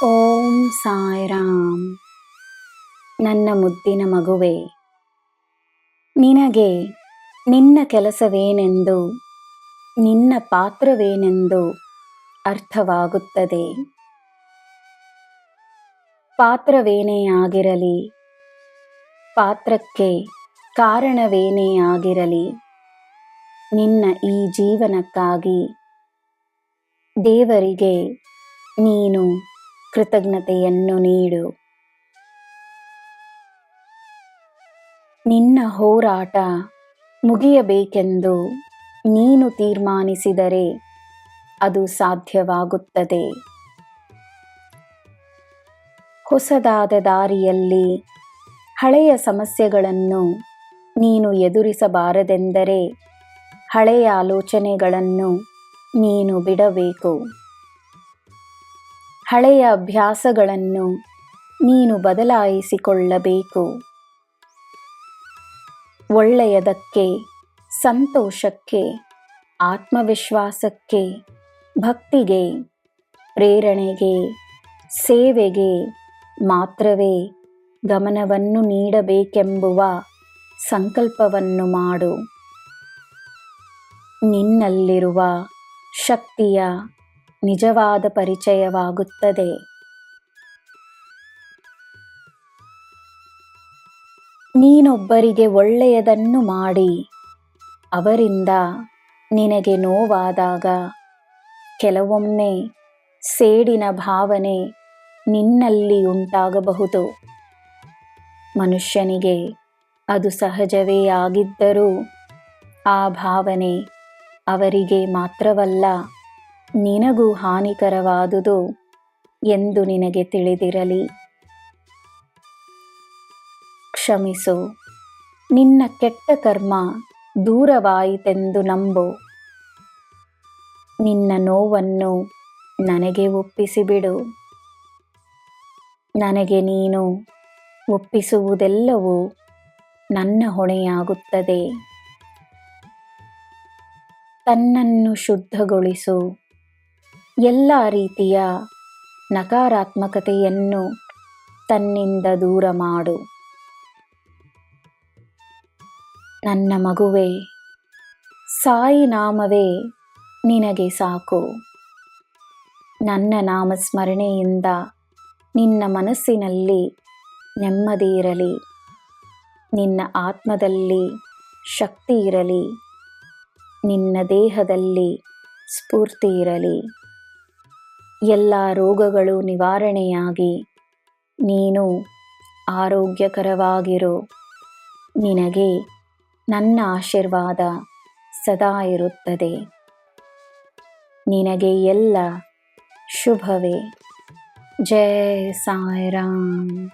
ಓಂ ಸಾಯಿರಾಮ್. ನನ್ನ ಮುದ್ದಿನ ಮಗುವೆ, ನಿನಗೆ ನಿನ್ನ ಕೆಲಸವೇನೆಂದು, ನಿನ್ನ ಪಾತ್ರವೇನೆಂದು ಅರ್ಥವಾಗುತ್ತದೆ. ಪಾತ್ರವೇನೇ ಆಗಿರಲಿ, ಪಾತ್ರಕ್ಕೆ ಕಾರಣವೇನೇ ಆಗಿರಲಿ, ನಿನ್ನ ಈ ಜೀವನಕ್ಕಾಗಿ ದೇವರಿಗೆ ನೀನು ಕೃತಜ್ಞತೆಯನ್ನು ನೀಡು. ನಿನ್ನ ಹೋರಾಟ ಮುಗಿಯಬೇಕೆಂದು ನೀನು ತೀರ್ಮಾನಿಸಿದರೆ ಅದು ಸಾಧ್ಯವಾಗುತ್ತದೆ. ಹೊಸದಾದ ದಾರಿಯಲ್ಲಿ ಹಳೆಯ ಸಮಸ್ಯೆಗಳನ್ನು ನೀನು ಎದುರಿಸಬಾರದೆಂದರೆ ಹಳೆಯ ಆಲೋಚನೆಗಳನ್ನು ನೀನು ಬಿಡಬೇಕು. ಹಳೆಯ ಅಭ್ಯಾಸಗಳನ್ನು ನೀನು ಬದಲಾಯಿಸಿಕೊಳ್ಳಬೇಕು. ಒಳ್ಳೆಯದಕ್ಕೆ, ಸಂತೋಷಕ್ಕೆ, ಆತ್ಮವಿಶ್ವಾಸಕ್ಕೆ, ಭಕ್ತಿಗೆ, ಪ್ರೇರಣೆಗೆ, ಸೇವೆಗೆ ಮಾತ್ರವೇ ಗಮನವನ್ನು ನೀಡಬೇಕೆಂಬುವ ಸಂಕಲ್ಪವನ್ನು ಮಾಡು. ನಿನ್ನಲ್ಲಿರುವ ಶಕ್ತಿಯ ನಿಜವಾದ ಪರಿಚಯವಾಗುತ್ತದೆ. ನೀನೊಬ್ಬರಿಗೆ ಒಳ್ಳೆಯದನ್ನು ಮಾಡಿ ಅವರಿಂದ ನಿನಗೆ ನೋವಾದಾಗ ಕೆಲವೊಮ್ಮೆ ಸೇಡಿನ ಭಾವನೆ ನಿನ್ನಲ್ಲಿ ಉಂಟಾಗಬಹುದು. ಮನುಷ್ಯನಿಗೆ ಅದು ಸಹಜವೇ ಆಗಿದ್ದರೂ ಆ ಭಾವನೆ ಅವರಿಗೆ ಮಾತ್ರವಲ್ಲ, ನಿನಗೂ ಹಾನಿಕರವಾದುದು ಎಂದು ನಿನಗೆ ತಿಳಿದಿರಲಿ. ಕ್ಷಮಿಸು. ನಿನ್ನ ಕೆಟ್ಟ ಕರ್ಮ ದೂರವಾಯಿತೆಂದು ನಂಬು. ನಿನ್ನ ನೋವನ್ನು ನನಗೆ ಒಪ್ಪಿಸಿಬಿಡು. ನನಗೆ ನೀನು ಒಪ್ಪಿಸುವುದೆಲ್ಲವೂ ನನ್ನ ಹೊಣೆಯಾಗುತ್ತದೆ. ತನ್ನನ್ನು ಶುದ್ಧಗೊಳಿಸು. ಎಲ್ಲ ರೀತಿಯ ನಕಾರಾತ್ಮಕತೆಯನ್ನು ತನ್ನಿಂದ ದೂರ ಮಾಡು. ನನ್ನ ಮಗುವೆ, ಸಾಯಿ ನಾಮವೇ ನಿನಗೆ ಸಾಕು. ನನ್ನ ನಾಮಸ್ಮರಣೆಯಿಂದ ನಿನ್ನ ಮನಸ್ಸಿನಲ್ಲಿ ನೆಮ್ಮದಿ ಇರಲಿ, ನಿನ್ನ ಆತ್ಮದಲ್ಲಿ ಶಕ್ತಿ ಇರಲಿ, ನಿನ್ನ ದೇಹದಲ್ಲಿ ಸ್ಫೂರ್ತಿ ಇರಲಿ. ಎಲ್ಲ ರೋಗಗಳು ನಿವಾರಣೆಯಾಗಿ ನೀನು ಆರೋಗ್ಯಕರವಾಗಿರು. ನಿನಗೆ ನನ್ನ ಆಶೀರ್ವಾದ ಸದಾ ಇರುತ್ತದೆ. ನಿನಗೆ ಎಲ್ಲ ಶುಭವೇ. ಜೈ ಸಾಯಿರಾಮ್.